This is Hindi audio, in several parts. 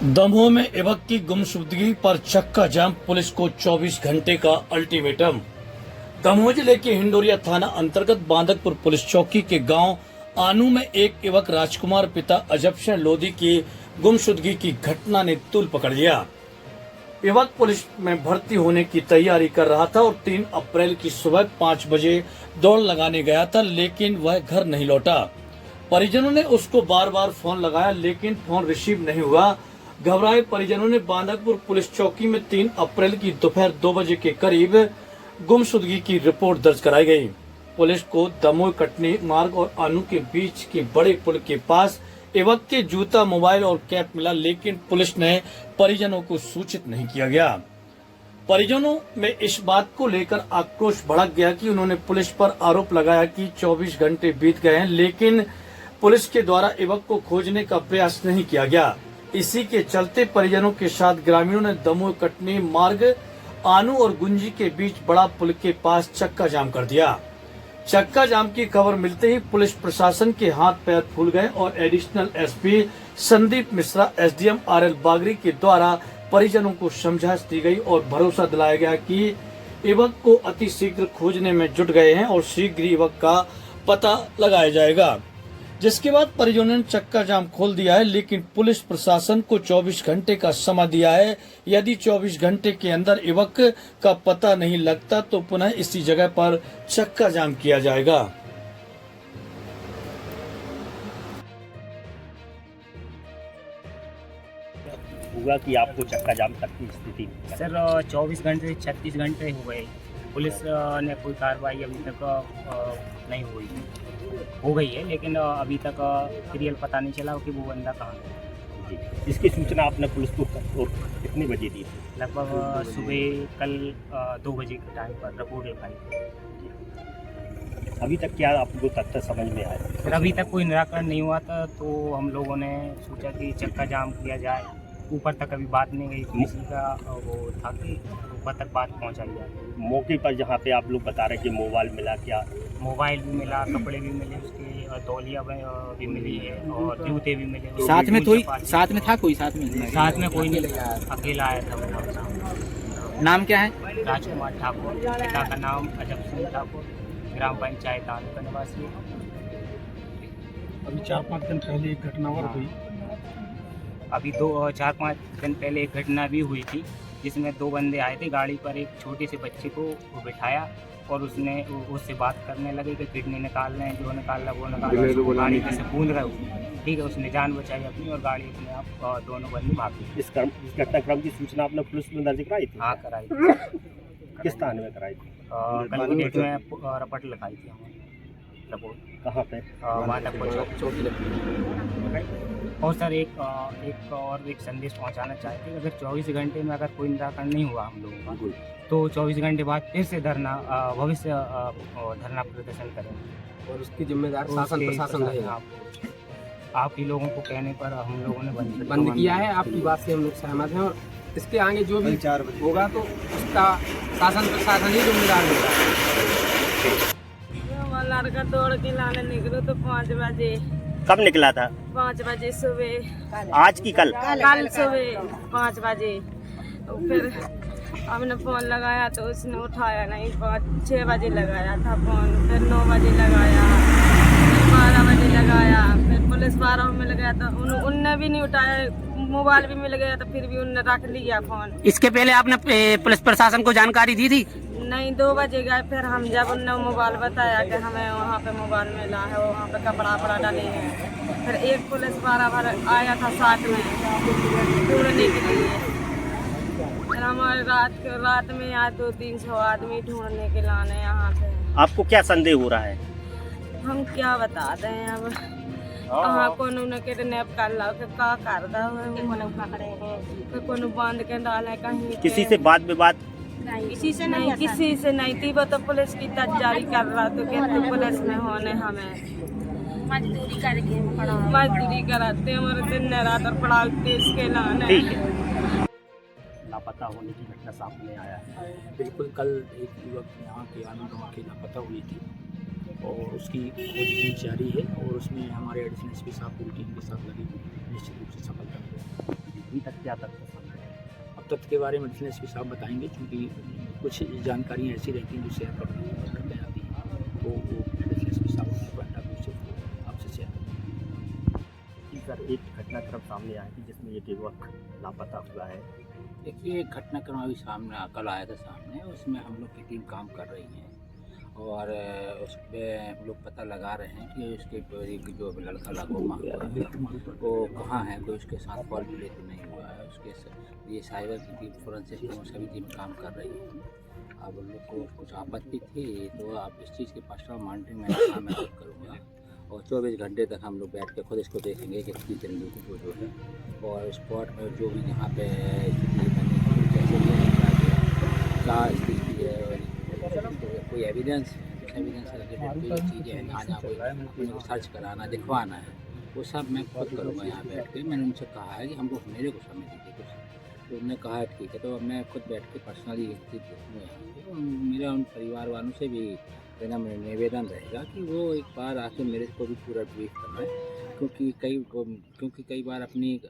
दमोह में युवक की गुमशुदगी पर चक्का जाम, पुलिस को 24 घंटे का अल्टीमेटम। दमोह जिले के हिंडोरिया थाना अंतर्गत बांदकपुर पुलिस चौकी के गांव आनू में एक युवक राजकुमार पिता अजबशर लोधी की गुमशुदगी की घटना ने तूल पकड़ लिया। युवक पुलिस में भर्ती होने की तैयारी कर रहा था और 3 अप्रैल की सुबह 5 बजे दौड़ लगाने गया था, लेकिन वह घर नहीं लौटा। परिजनों ने उसको बार बार फोन लगाया, लेकिन फोन रिसीव नहीं हुआ। घबराए परिजनों ने बांदकपुर पुलिस चौकी में 3 अप्रैल की दोपहर 2 बजे के करीब गुमशुदगी की रिपोर्ट दर्ज कराई गई। पुलिस को दमोह कटनी मार्ग और आनू के बीच के बड़े पुल के पास युवक के जूता, मोबाइल और कैप मिला, लेकिन पुलिस ने परिजनों को सूचित नहीं किया गया। परिजनों में इस बात को लेकर आक्रोश भड़क गया कि उन्होंने पुलिस पर आरोप लगाया कि 24 घंटे बीत गए हैं, लेकिन पुलिस के द्वारा युवक को खोजने का प्रयास नहीं किया गया। इसी के चलते परिजनों के साथ ग्रामीणों ने दमोह कटनी मार्ग आनू और गुंजी के बीच बड़ा पुल के पास चक्का जाम कर दिया। चक्का जाम की खबर मिलते ही पुलिस प्रशासन के हाथ पैर फूल गए और additional SP Sandeep Mishra, SDM RL Bagri के द्वारा परिजनों को समझाइश दी गई और भरोसा दिलाया गया कि युवक को अति शीघ्र खोजने में जुट गए हैं और शीघ्र युवक का पता लगाया जाएगा। जिसके बाद परिजनों ने चक्का जाम खोल दिया है, लेकिन पुलिस प्रशासन को 24 घंटे का समय दिया है। यदि 24 घंटे के अंदर युवक का पता नहीं लगता तो पुनः इसी जगह पर चक्का जाम किया जाएगा। हुआ कि आपको चक्का जाम तक की स्थिति सर 24 घंटे से 36 घंटे हो गए, पुलिस ने कोई कार्रवाई अभी तक नहीं हुई। हो गई है, लेकिन अभी तक क्लियर पता नहीं चला कि वो बंदा कहाँ है। इसकी सूचना आपने पुलिस को कितने बजे दी थी? लगभग सुबह कल 2 बजे के टाइम पर रिपोर्ट लिखाई। अभी तक क्या आपको तथ्य समझ में आया? फिर अभी तक कोई निराकरण नहीं हुआ था, तो हम लोगों ने सोचा कि चक्का जाम किया जाए। ऊपर तक अभी बात नहीं गई, किसी का वो था कि ऊपर तक बात पहुंचाई जाए। मौके पर जहाँ पे आप लोग बता रहे कि मोबाइल मिला, क्या मोबाइल भी मिला, कपड़े भी मिले, उसके तौलिया भी मिली है और जूते भी मिले। साथ में था कोई साथ में कोई नहीं, अकेला आया था वो। नाम क्या है? राजकुमार ठाकुर, पिता का नाम अजबशर ठाकुर, ग्राम पंचायत आनू का निवासी। अभी 4-5 दिन पहले एक घटना और हुई। अभी 4-5 दिन पहले एक घटना भी हुई थी, जिसमें 2 बंदे आए थे गाड़ी पर, एक छोटे से बच्चे को बिठाया और उससे बात करने लगे कि किडनी निकाल रहे हैं, जो निकाल रहा वो निकाल रहा है, गाड़ी में से कूद रहा है। ठीक है, उसने जान बचाई अपनी और गाड़ी अपने आप दोनों बंदे भाग गए। इस घटनाक्रम की सूचना आपने पुलिस में दर्ज कराई थी? हाँ, कराई। किस थाने में कराई थी? कल की डेट में रपट लिखाई थी हमने रिपोर्ट। कहाँ पे? बांदकपुर चौकी। और सर एक संदेश पहुंचाना चाहते हैं, अगर 24 घंटे में अगर कोई निराकरण नहीं हुआ हम लोगों का, तो 24 घंटे बाद फिर से भविष्य धरना प्रदर्शन करेंगे और उसकी जिम्मेदार शासन प्रशासन रहेगा। आप ही लोगों को कहने पर हम लोगों ने बंद किया है। आपकी बात से हम लोग सहमत हैं और इसके आगे जो भी होगा तो उसका शासन प्रशासन ही जिम्मेदार होगा। लड़का दौड़ के लाने निकलो तो 5 बजे। कब निकला था? 5 बजे सुबह। आज की कल सुबह 5 बजे। फिर हमने फ़ोन लगाया तो उसने उठाया नहीं। 6 बजे लगाया था फ़ोन, फिर 9 बजे लगाया, फिर 12 बजे लगाया, फिर पुलिस 12 में लगाया तो उनने भी नहीं उठाया। मोबाइल भी मिल गया तो फिर भी उनने रख लिया फ़ोन। इसके पहले आपने पुलिस प्रशासन को जानकारी दी थी? नहीं, 2 बजे गए। फिर हम जब उनने मोबाइल बताया कि हमें वहाँ पे मोबाइल मिला है, वहाँ पे कपड़ा डाले हैं। फिर एक पुलिस 12 बार आया था साथ में ढूंढने के लिए। फिर हमारे रात में आज 200-300 आदमी ढूंढने के लाने यहाँ पे। आपको क्या संदेह हो रहा है? हम क्या बता दें अब। हाँ, कोनो ने किडनैप कर ला के का कर दा है, कोनो बांध के डाले कहीं। किसी से बात विवाद? किसी से नहीं थी। वो तो पुलिस की तैयारी कर रहा तो कहते पुलिस में होने हमें मजदूरी कराते हमारे दिन रात और पढ़ाते इसके लाने। ठीक है। लापता होने की घटना सामने आया है। बिल्कुल, कल एक युवक यहाँ के आनंद गाँव की लापता हुई थी और उसकी खोजबीन जारी है और उसमें हमारे एडिशनल एसपी साहब पूरी टीम के साथ लगे निश्चित रूप से सफलता मिलेगी। अभी तक क्या तथ्य सामने आए? अब तथ्य के बारे में एडिशनल एसपी साहब बताएंगे, क्योंकि कुछ जानकारियाँ ऐसी रहती हैं जो शेयर करते आती हैं, वो एडिशनल एसपी साहब अपने पॉइंट ऑफ व्यू से आपसे शेयर करेंगे। कि सर एक घटनाक्रम सामने आया कि जिसमें एक युवक लापता हुआ है। देखिए, घटनाक्रम अभी सामने कल आया था सामने, उसमें हम लोग की टीम काम कर रही है और उस पर हम लोग पता लगा रहे हैं कि उसके एक जो लड़का लाखोमा हुआ है वो कहाँ है, कोई उसके साथ फॉल प्ले तो नहीं हुआ है। उसके ये साइबर की टीम, फोरेंसिक टीम, सभी टीम काम कर रही है। अब उन लोग को कुछ आपत्ति थी तो आप इस चीज़ के पर्सनल मॉनिटरिंग में काम मैं खुद करूँगा और 24 घंटे तक हम लोग बैठ के खुद इसको देखेंगे कि किस तरीके को जो है और स्पॉट में जो भी जहाँ पे स्थिति बनी है, कैसे क्या स्थिति है, कोई एविडेंस रिलेटेड कोई चीज़ें हैं जहाँ कोई सर्च कराना, दिखवाना है, वो सब मैं खुद करूँगा यहाँ बैठ के। मैंने उनसे कहा है कि हमको मेरे को समय दीजिए कुछ, तो उन्होंने कहा है ठीक है, तो मैं खुद बैठ के पर्सनली एक चीज़ देखूँगा यहाँ पे। और मेरा उन परिवार वालों से भी मेरा निवेदन रहेगा कि वो एक बार आके मेरे को भी पूरा ब्रीफ करना है, क्योंकि कई बार अपनी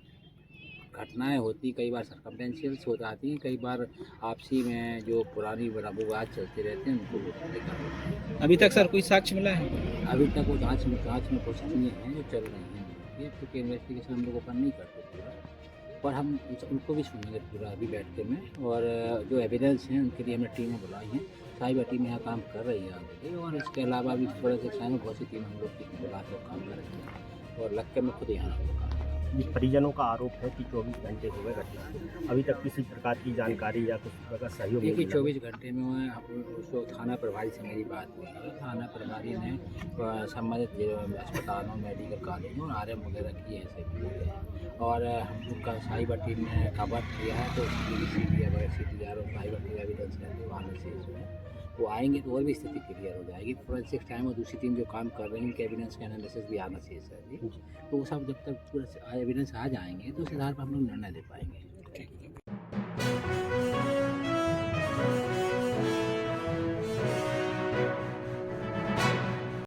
घटनाएं होती, कई बार सर्कमटेंशियल्स हो जाती हैं, कई बार आपसी में जो पुरानी विवाद चलते रहते हैं उनको देखा होता है। अभी तक सर कोई साक्ष्य मिला है? अभी तक वो जांच में कुछ चीज़ें हैं जो चल रही हैं, क्योंकि इन्वेस्टिगेशन हम लोग ओपन नहीं करते पूरा, पर हम उनको भी सुनेंगे पूरा अभी बैठ के में। और जो एविडेंस हैं उनके लिए हमने टीमें बुलाई हैं, साइबर टीम यहाँ काम कर रही है ऑलरेडी, और इसके अलावा भी फोरेंसिक साइंस में बहुत सी टीम हम लोग की बुला के काम कर रही हैं और लग के मैं खुद यहाँ रहूँगा। ये परिजनों का आरोप है कि 24 घंटे हो गए घटना को, अभी तक किसी प्रकार की जानकारी या कुछ प्रकार का सहयोग नहीं देखिए, मिला। 24 घंटे में उसको थाना प्रभारी से मेरी बात हुई है। थाना प्रभारी ने संबंधित अस्पतालों, मेडिकल कॉलेजों और RM वगैरह किए हैं सभी लोग, और हम लोग का साइबर टीम ने कवर किया है, तो CTR और साइबर टीम एविडेंस रहते वहाँ से इसमें वो आएंगे तो और भी स्थिति क्लियर हो जाएगी। फोरेंसिक टाइम और दूसरी टीम जो काम कर रही है उनके एविडेंस का एनालिसिस भी आना चाहिए सर जी, तो वो सब जब तक पूरा एविडेंस आ जाएंगे तो उस आधार पर हम लोग निर्णय ले पाएंगे।